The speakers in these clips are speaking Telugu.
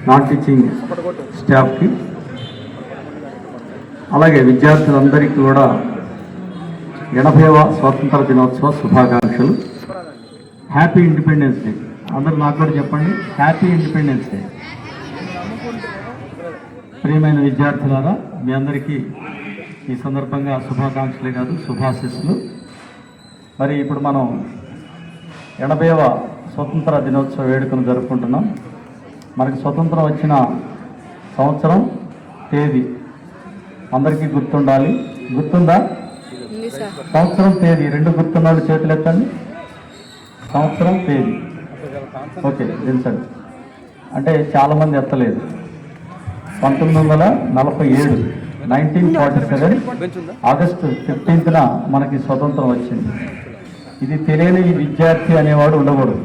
నాన్ టీచింగ్ స్టాఫ్కి అలాగే విద్యార్థులందరికీ కూడా 80వ స్వాతంత్ర దినోత్సవ శుభాకాంక్షలు. Happy independence day. అందరూ నాకు కూడా చెప్పండి, హ్యాపీ ఇండిపెండెన్స్ డే. ప్రియమైన విద్యార్థులారా, మీ అందరికీ ఈ సందర్భంగా శుభాకాంక్షలే కాదు శుభాశీస్సులు. మరి ఇప్పుడు మనం 80వ స్వతంత్ర దినోత్సవ వేడుకను జరుపుకుంటున్నాం. మనకి స్వతంత్రం వచ్చిన సంవత్సరం, తేదీ అందరికీ గుర్తుండాలి. గుర్తుందా? సంవత్సరం, తేదీ రెండు గుర్తున్న వాళ్ళు చేతులు ఎత్తండి. సంవత్సరం, తేదీ ఓకే తెలుసండి. అంటే చాలామంది ఎత్తలేదు. 1947 1947 ఆగస్టు 15న మనకి స్వతంత్రం వచ్చింది. ఇది తెలియని విద్యార్థి అనేవాడు ఉండకూడదు.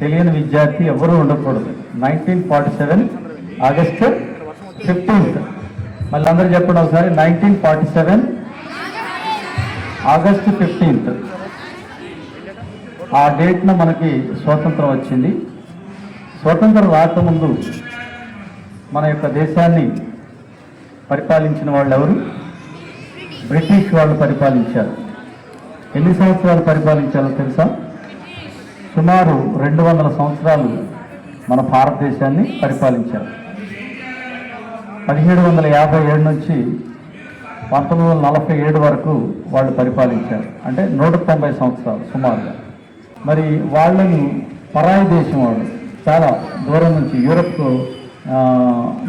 తెలియని విద్యార్థి ఎవరు ఉండకూడదు. 1947 ఆగస్టు 15th. మళ్ళీ అందరూ చెప్పండి ఒకసారి. 1947 ఆగస్టు 15th ఆ డేట్న మనకి స్వాతంత్రం వచ్చింది. స్వతంత్రం రాకముందు మన యొక్క దేశాన్ని పరిపాలించిన వాళ్ళు ఎవరు? బ్రిటిష్ వాళ్ళు పరిపాలించారు. ఎన్ని సంవత్సరాలు పరిపాలించాలో తెలుసా? సుమారు 200 సంవత్సరాలు మన భారతదేశాన్ని పరిపాలించారు. 1757 నుంచి 1947 వరకు వాళ్ళు పరిపాలించారు. అంటే 190 సంవత్సరాలు సుమారుగా. మరి వాళ్ళను పరాయి దేశం వాళ్ళు చాలా దూరం నుంచి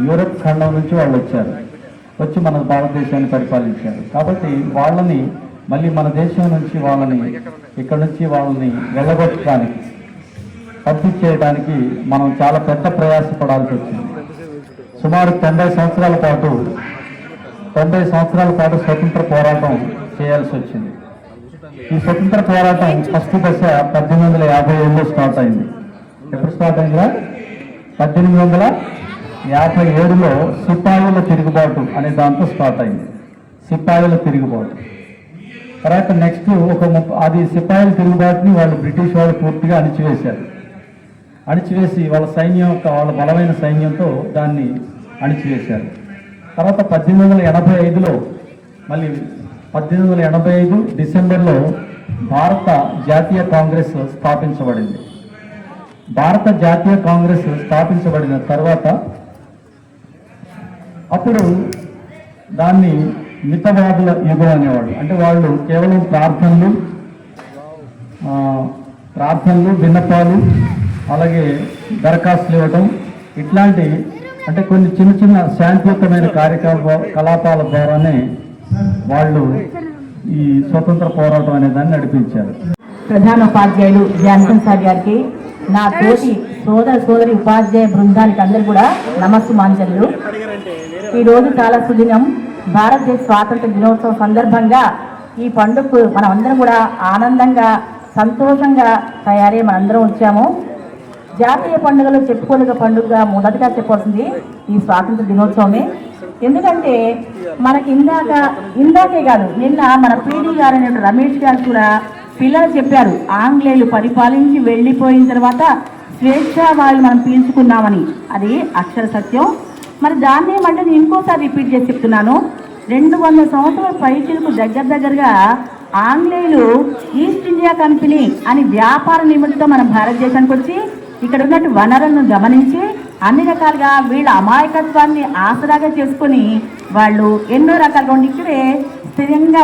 యూరప్ ఖండం నుంచి వాళ్ళు వచ్చి మన భారతదేశాన్ని పరిపాలించారు. కాబట్టి వాళ్ళని మళ్ళీ మన దేశం నుంచి ఇక్కడ నుంచి వాళ్ళని వెళ్ళగొట్టడానికి, పంపించేయడానికి మనం చాలా పెద్ద ప్రయాసపడాల్సి వచ్చింది. సుమారు 90 సంవత్సరాల పాటు స్వతంత్ర పోరాటం చేయాల్సి వచ్చింది. ఈ స్వతంత్ర పోరాటం ఫస్ట్ దశ 1857లో స్టార్ట్ అయింది. ఎప్పుడు స్టార్ట్ అయిందా? 1857లో సిపాయిల తిరుగుబాటు అనే దాంతో స్టార్ట్ అయింది. సిపాయిల తిరుగుబాటు తర్వాత నెక్స్ట్ అది సిపాయిల తిరుగుబాటుని వాళ్ళు బ్రిటిష్ వాళ్ళు పూర్తిగా అణిచివేసి వాళ్ళ బలమైన సైన్యంతో దాన్ని అణిచివేశారు. తర్వాత 1885లో మళ్ళీ 1885 డిసెంబర్లో భారత జాతీయ కాంగ్రెస్ స్థాపించబడింది. భారత జాతీయ కాంగ్రెస్ స్థాపించబడిన తర్వాత అప్పుడు దాన్ని మితవాదుల యుగం అనేవాడు. అంటే వాళ్ళు కేవలం ప్రార్థనలు, విన్నపాలు, అలాగే దరఖాస్తులు ఇవ్వటం, ఇట్లాంటి అంటే కొన్ని చిన్న శాంతియుతమైన కార్యకలాపాల ద్వారానే వాళ్ళు ఈ స్వతంత్ర పోరాటం అనే దాన్ని నడిపించారు. ప్రధాన ఉపాధ్యాయులు జాన్సన్ సార్ గారికి, నా తోటి సోదరి ఉపాధ్యాయ బృందానికి అందరూ కూడా నమస్సుమాంజలు. ఈరోజు చాలా సుదినం. భారతదేశ స్వాతంత్ర దినోత్సవం సందర్భంగా ఈ పండుగకు మనం అందరం కూడా ఆనందంగా, సంతోషంగా తయారై మనందరం వచ్చాము. జాతీయ పండుగలు చెప్పుకోలేక పండుగ మొదటగా చెప్పాల్సింది ఈ స్వాతంత్ర దినోత్సవమే. ఎందుకంటే మనకి ఇందాకే కాదు, నిన్న మన పీడీ గారు అయిన రమేష్ గారు కూడా పిల్లలు చెప్పారు, ఆంగ్లేయులు పరిపాలించి వెళ్ళిపోయిన తర్వాత స్వేచ్ఛావాయులు మనం పీల్చుకున్నామని. అది అక్షర సత్యం. మరి దాన్ని మళ్ళీ నేను ఇంకోసారి రిపీట్ చేసి చెప్తున్నాను. 200 సంవత్సరాల పైచిలకు దగ్గరగా ఆంగ్లేయులు ఈస్ట్ ఇండియా కంపెనీ అని వ్యాపార నిమిత్తం మన భారతదేశానికి వచ్చి ఇక్కడ ఉన్నట్టు వనరులను గమనించి అన్ని రకాలుగా వీళ్ళ అమాయకత్వాన్ని ఆసరాగా చేసుకొని వాళ్ళు ఎన్నో రకాలుగా ఇక్కడే స్థిరంగా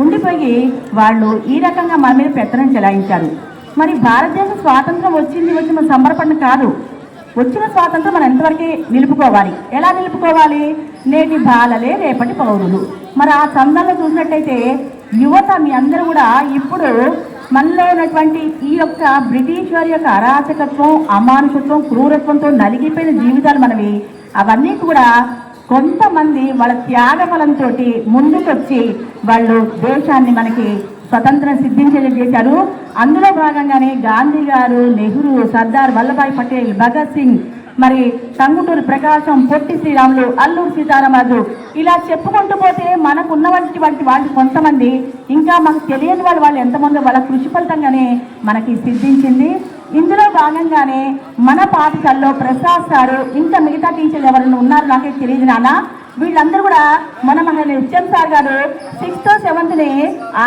ఉండిపోయి వాళ్ళు ఈ రకంగా మన మీద పెత్తనం చెలాయించారు. మరి భారతదేశ స్వాతంత్రం వచ్చి మన సంబరపడిన కాదు. వచ్చిన స్వాతంత్రం మనం ఎంతవరకు నిలుపుకోవాలి? ఎలా నిలుపుకోవాలి? నేటి బాలలే రేపటి పౌరులు. మరి ఆ సందర్భంలో చూసినట్టయితే యువత మీ అందరూ కూడా ఇప్పుడు మనలో ఉన్నటువంటి ఈ యొక్క బ్రిటిష్ వారి యొక్క అరాచకత్వం, అమానుషత్వం, క్రూరత్వంతో నలిగిపోయిన జీవితాలు మనవి. అవన్నీ కూడా కొంతమంది వాళ్ళ త్యాగఫలంతో ముందుకొచ్చి వాళ్ళు దేశాన్ని మనకి స్వతంత్రం సిద్ధించేలా చేశారు. అందులో భాగంగానే గాంధీ గారు, నెహ్రూ, సర్దార్ వల్లభాయ్ పటేల్, భగత్ సింగ్, మరి టంగుటూరి ప్రకాశం, పొట్టి శ్రీరాములు, అల్లూరి సీతారామరాజు, ఇలా చెప్పుకుంటూ పోతే మనకు ఉన్నటువంటి వాళ్ళు కొంతమంది, ఇంకా మనకు తెలియని వాళ్ళు ఎంతమంది వాళ్ళ కృషి ఫలితంగానే మనకి సిద్ధించింది. ఇందులో భాగంగానే మన పాఠశాలలో ప్రసాద్ సారు ఇంకా మిగతా టీచర్లు ఎవరైనా ఉన్నారు నాకే తెలియదు నాన్న. వీళ్ళందరూ కూడా మన హెచ్ఎం సార్ గారు 6th 7th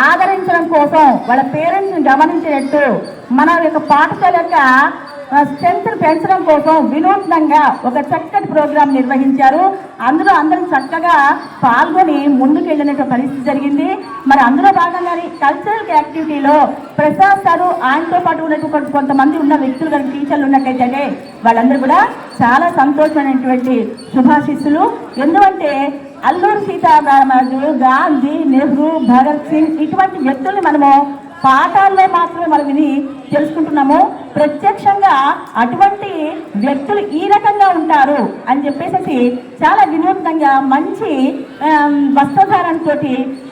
ఆదరించడం కోసం వాళ్ళ పేరెంట్స్ని గమనించేటట్టు మన యొక్క పాఠశాల యొక్క స్ట్రెంత్ పెంచడం కోసం వినూత్నంగా ఒక చక్కటి ప్రోగ్రాం నిర్వహించారు. అందులో అందరూ చక్కగా పాల్గొని ముందుకెళ్ళిన పరిస్థితి జరిగింది. మరి అందులో భాగంగానే కల్చరల్ యాక్టివిటీలో ప్రసాద్ సారు ఆయనతో పాటు ఉన్నటువంటి కొంతమంది ఉన్న వ్యక్తులు కానీ టీచర్లు ఉన్నట్టయితే వాళ్ళందరూ కూడా చాలా సంతోషమైనటువంటి శుభాశిస్సులు. ఎందుకంటే అల్లూరి సీతారామరాజు, గాంధీ, నెహ్రూ, భగత్ సింగ్ ఇటువంటి వ్యక్తుల్ని మనము పాఠాల్లో మాత్రమే మనం విని తెలుసుకుంటున్నాము. ప్రత్యక్షంగా అటువంటి వ్యక్తులు ఈ రకంగా ఉంటారు అని చెప్పేసి చాలా వినూత్నంగా మంచి వస్త్రధారణతో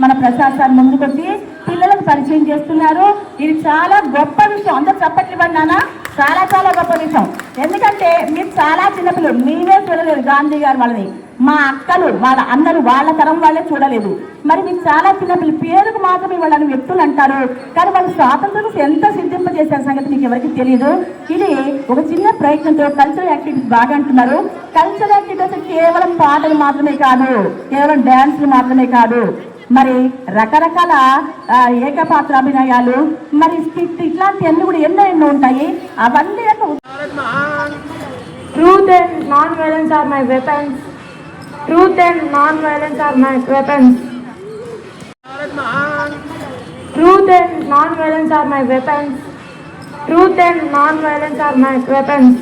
మన ప్రసాద్ సార్ ముందుకొచ్చి పిల్లలకు పరిచయం చేస్తున్నారు. ఇది చాలా గొప్ప విషయం. అందరూ చప్పట్లు ఇవ్వండి. చాలా చాలా గొప్ప విషయం. ఎందుకంటే మీరు చాలా చిన్నపిల్లలు, మీరే చూడలేదు గాంధీ గారు వాళ్ళని, మా అక్కలు వాళ్ళ అందరూ వాళ్ళ తరం వాళ్ళే చూడలేదు. మరి మీకు చాలా చిన్నపిల్లలు, పేరుకు మాత్రమే వాళ్ళని వ్యక్తులు అంటారు, కానీ వాళ్ళు స్వాతంత్రం ఎంత సిద్ధింపజేసిన సంగతి మీకు ఎవరికి తెలియదు. ఇది ఒక చిన్న ప్రయత్నంతో కల్చరల్ యాక్టివిటీస్ బాగా అంటున్నారు. కల్చరల్ యాక్టివిటీస్ కేవలం పాటలు మాత్రమే కాదు, కేవలం డ్యాన్స్లు మాత్రమే కాదు, మరి రకరకాల ఏకపాత్ర అభినయాలు, మరి స్కిట్ ఇట్లాంటివన్నీ కూడా ఎన్నో ఉంటాయి. అవన్నీ Truth and non-violence are my weapons. Truth and non-violence are my weapons. Truth and non-violence are my weapons. Truth and non-violence are my weapons.